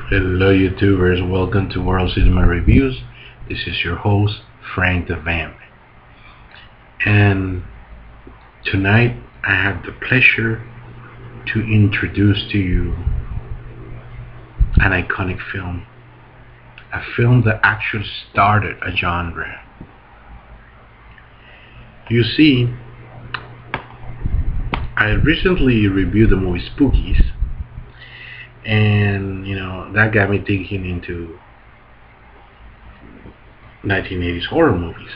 Hello YouTubers, welcome to World Cinema Reviews. This is your host, Frank the Vamp. And tonight I have the pleasure to introduce to you an iconic film. A film that actually started a genre. You see, I recently reviewed the movie Spookies, and that got me thinking into 1980s horror movies.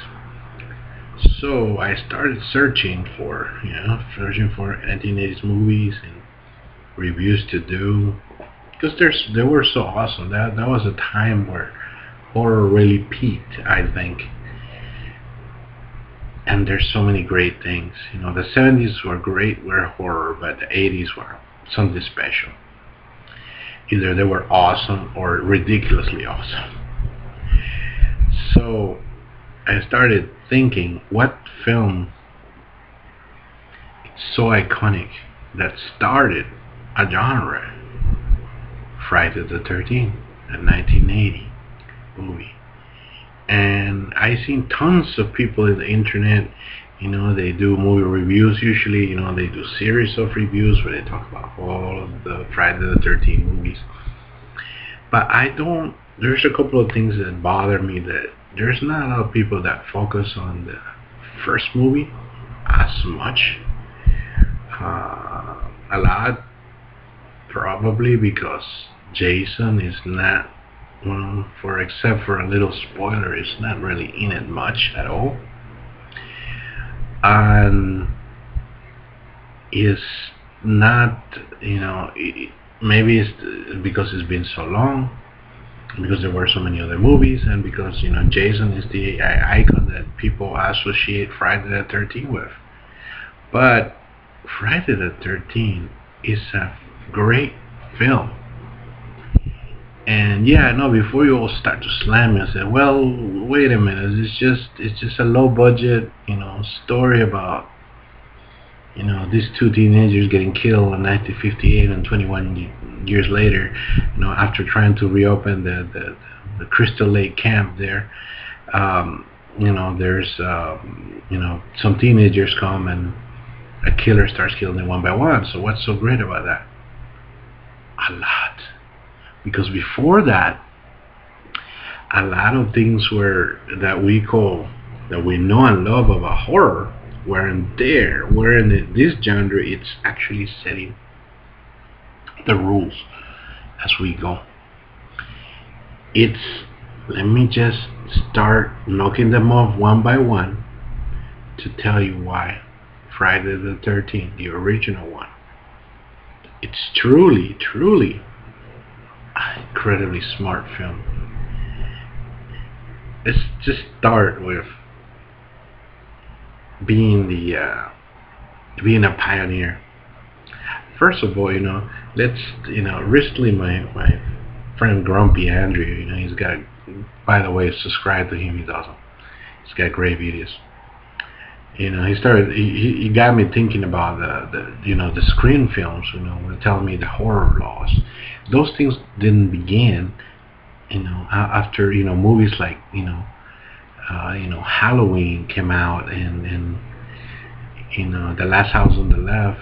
So I started searching for 1980s movies and reviews to do, because they were so awesome. That was a time where horror really peaked, I think. And there's so many great things. The 70s were great, were horror, but the 80s were something special. Either they were awesome or ridiculously awesome. So I started thinking, what film is so iconic that started a genre? Friday the 13th, a 1980 movie. And I've seen tons of people in the internet. They do movie reviews usually. They do series of reviews where they talk about all of the Friday the 13th movies. But I don't. There's a couple of things that bother me. That there's not a lot of people that focus on the first movie as much. A lot, probably because Jason is not, for except for a little spoiler, is not really in it much at all, and is not, maybe it's because it's been so long, because there were so many other movies, and because Jason is the icon that people associate Friday the 13th with. But Friday the 13th is a great film. And yeah, I know, before you all start to slam me and say, well, wait a minute, it's just a low budget, story about these two teenagers getting killed in 1958, and 21 years later, after trying to reopen the Crystal Lake camp there, there's some teenagers come and a killer starts killing them one by one. So what's so great about that? A lot. Because before that, a lot of things that we know and love about horror weren't there. Where in this genre, it's actually setting the rules as we go. Let me just start knocking them off one by one to tell you why Friday the 13th, the original one, it's truly an incredibly smart film. Let's just start with being a pioneer. First of all, let's recently my friend Grumpy Andrew, he's got, by the way, subscribe to him. He's awesome. He's got great videos. He got me thinking about the screen films, telling me the horror laws. Those things didn't begin, after, movies like, Halloween came out, and The Last House on the Left,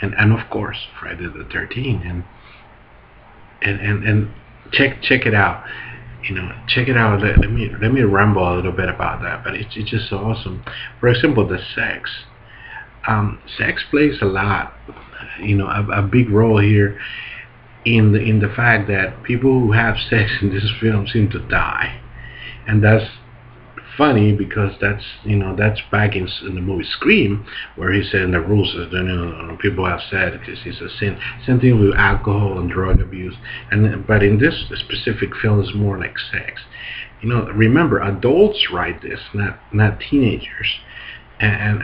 and of course Friday the 13th, and check it out. Check it out. Let me ramble a little bit about that, but it's just so awesome. For example, the sex. Sex plays a lot, a big role here in the fact that people who have sex in this film seem to die, and that's funny because that's back in the movie Scream, where he said in the rules that people have said because it's a sin. Same thing with alcohol and drug abuse, but in this specific film, it's more like sex. Remember, adults write this, not teenagers, and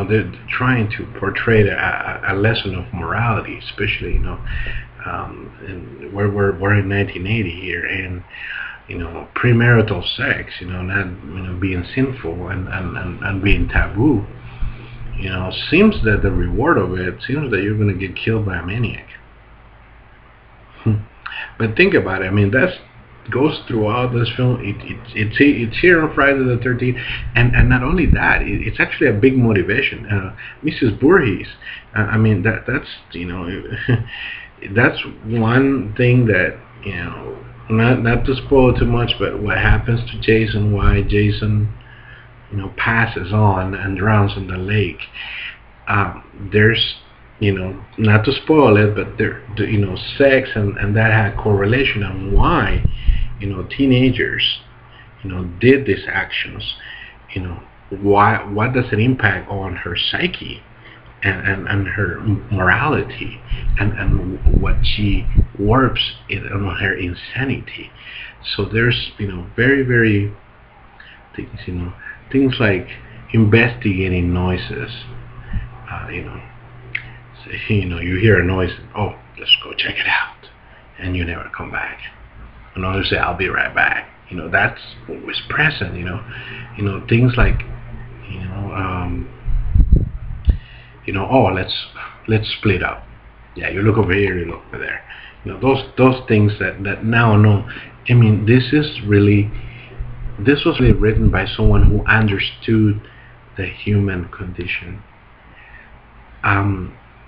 they're trying to portray a lesson of morality, especially and we're in 1980 here, and premarital sex, not being sinful and being taboo. Seems that the reward of it seems that you're going to get killed by a maniac. But think about it. I mean, that's goes throughout this film. It's here on Friday the 13th, and not only that, it's actually a big motivation. Mrs. Voorhees. I mean, that's that's one thing that not to spoil too much, but what happens to Jason? Why Jason passes on and drowns in the lake. There's not to spoil it, but sex and that had correlation on why teenagers did these actions. Why, what does it impact on her psyche and her morality, and what she warps on her insanity. So there's very very things, things like investigating noises. uh, you know so, you hear a noise, oh, let's go check it out, and you never come back. And others say, I'll be right back. That's always present. Things like you know um, oh, let's split up. Yeah, you look over here, you look over there. Those things that now no. I mean, this was really written by someone who understood the human condition.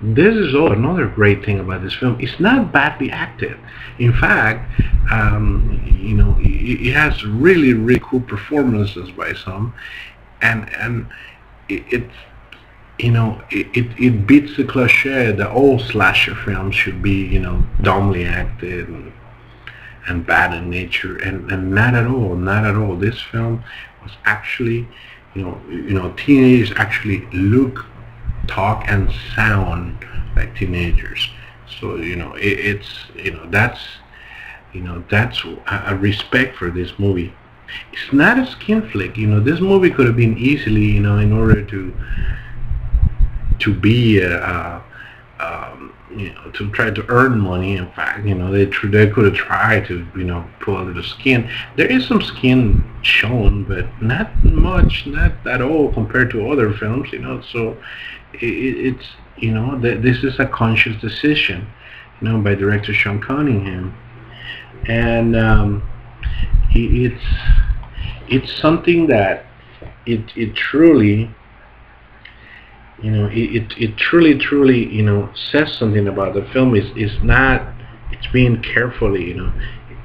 This is all another great thing about this film. It's not badly acted. In fact, it has really really cool performances by some, and it it beats the cliche that all slasher films should be dumbly acted and bad in nature, and not at all, not at all. This film was actually teenagers actually look, talk, and sound like teenagers. So it's that's a respect for this movie. It's not a skin flick. This movie could have been easily, in order to be to try to earn money. In fact, they could have tried to pull a little skin. There is some skin shown, but not much, not at all compared to other films. So it's this is a conscious decision, by director Sean Cunningham, and it's something that it truly it truly says something about the film. Is not, it's being carefully,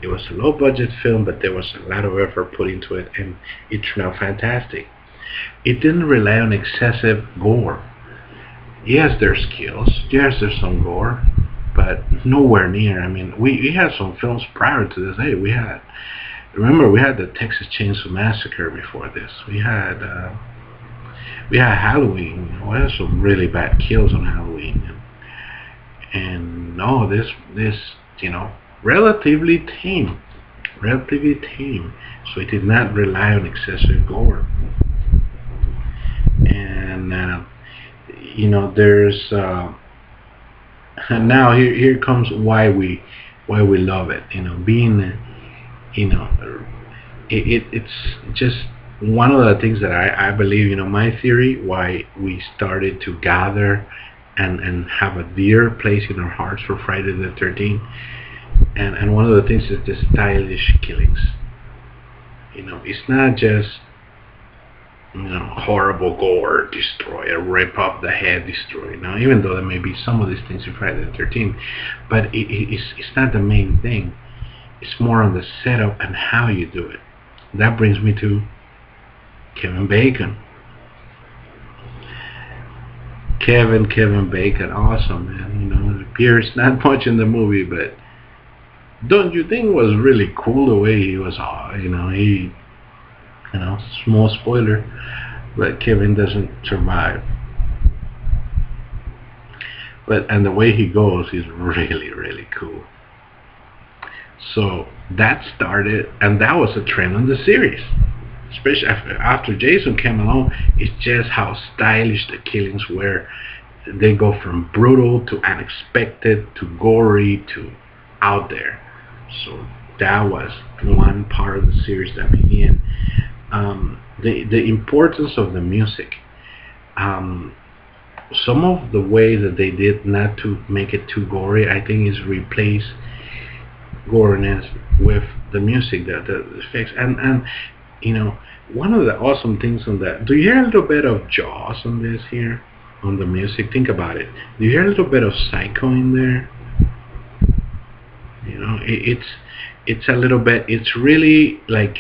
it was a low budget film, but there was a lot of effort put into it, and it turned out fantastic. It didn't rely on excessive gore. Yes, there's kills, yes, there's some gore, but nowhere near. I mean, we had some films prior to this. Hey, we had the Texas Chainsaw Massacre before this. We had Halloween. We had some really bad kills on Halloween, and no, this relatively tame, So it did not rely on excessive gore, and there's now here comes why we love it. Being it's just one of the things that I believe, my theory why we started to gather and have a dear place in our hearts for Friday the 13th, and one of the things is the stylish killings. It's not just horrible gore, destroy, rip off the head, destroy. Now, even though there may be some of these things in Friday the 13th, but it's not the main thing. It's more on the setup and how you do it. That brings me to Kevin Bacon. Kevin Bacon, awesome, man. It appears not much in the movie, but don't you think it was really cool the way he was? Small spoiler, but Kevin doesn't survive. And the way he goes is really really cool. So that started, and that was a trend in the series. Especially after Jason came along, it's just how stylish the killings were. They go from brutal to unexpected to gory to out there. So that was one part of the series that began. The importance of the music. Some of the way that they did not to make it too gory, I think, is replaced goriness with the music, the effects, and you know, one of the awesome things on that. Do you hear a little bit of Jaws on this here, on the music? Think about it. Do you hear a little bit of Psycho in there? You know, it's a little bit. It's really like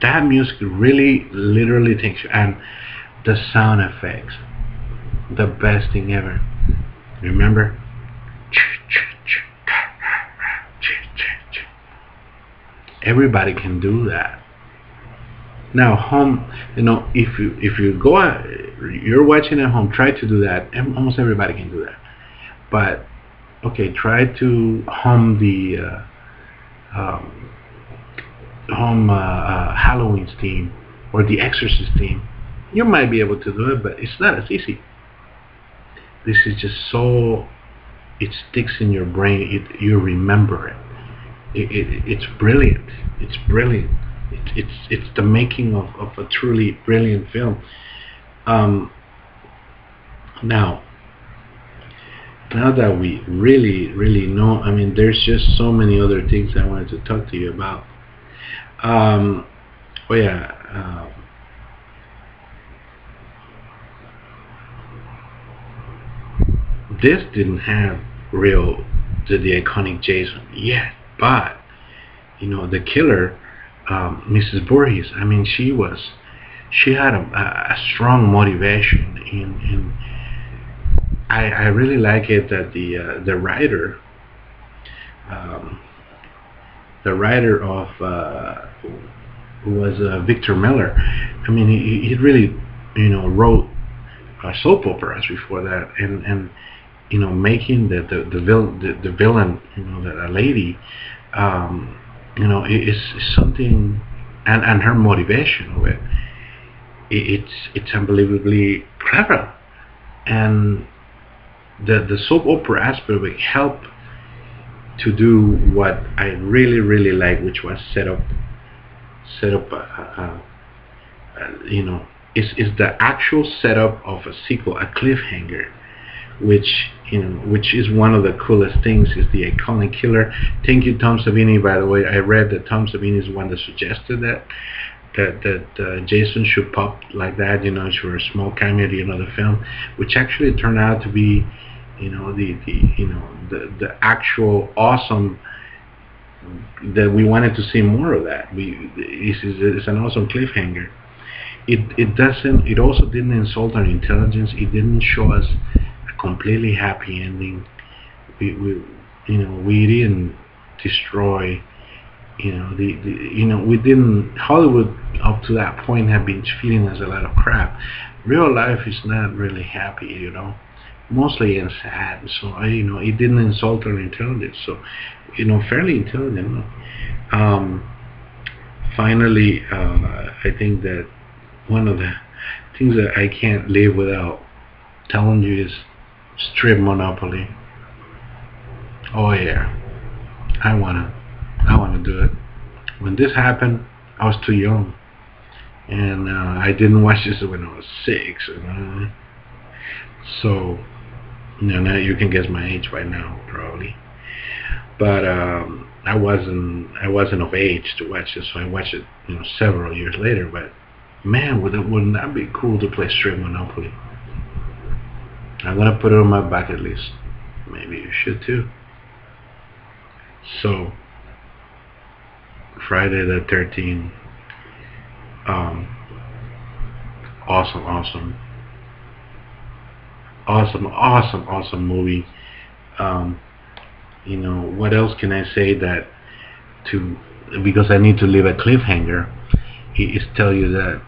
that music really literally takes you, and the sound effects, the best thing ever. Remember? Everybody can do that. Now, home, if you go out, you're watching at home, try to do that. Almost everybody can do that. But okay, try to hum the Halloween theme or the Exorcist theme. You might be able to do it, but it's not as easy. This is just so, it sticks in your brain. You remember it. It's brilliant. It's brilliant. It's the making of a truly brilliant film. Now that we really know, I mean, there's just so many other things I wanted to talk to you about. Oh yeah. This didn't have the iconic Jason yet, but the killer, Mrs. Voorhees. I mean, she had a strong motivation, and I really like it that the writer of was Victor Miller. I mean, he really wrote soap operas before that, and making the villain, that a lady, is something, and her motivation of it, it's unbelievably clever, and the soap opera aspect of it helped to do what I really like, which was set up is the actual setup of a sequel, a cliffhanger, which is one of the coolest things, is the iconic killer. Thank you, Tom Savini. By the way, I read that Tom Savini is the one that suggested that Jason should pop like that, for a small cameo at the end of the film, which actually turned out to be, the actual awesome, that we wanted to see more of that. It's an awesome cliffhanger. It also didn't insult our intelligence. It didn't show us a completely happy ending. We didn't destroy, we didn't, Hollywood up to that point had been feeding us a lot of crap. Real life is not really happy, mostly and sad. So it didn't insult our intelligence. So fairly intelligent. Finally, I think that one of the things that I can't live without telling you is strip monopoly. Oh yeah, I wanna do it. When this happened, I was too young, and I didn't watch this when I was 6. So now you can guess my age by now, probably. But I wasn't of age to watch this, so I watched it, several years later. But man, wouldn't that be cool to play strip Monopoly? I'm gonna put it on my bucket list. Maybe you should too. So Friday the 13th, awesome movie. What else can I say because I need to leave a cliffhanger, is tell you that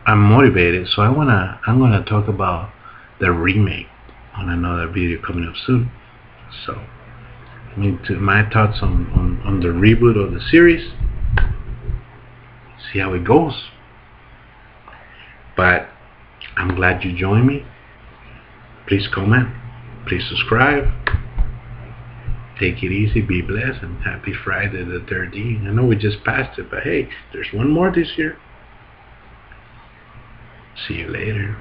I'm motivated. So I'm gonna talk about the remake on another video coming up soon. So my thoughts on the reboot of the series. See how it goes. But I'm glad you joined me. Please comment. Please subscribe. Take it easy. Be blessed. And happy Friday the 13th. I know we just passed it, but hey, there's one more this year. See you later.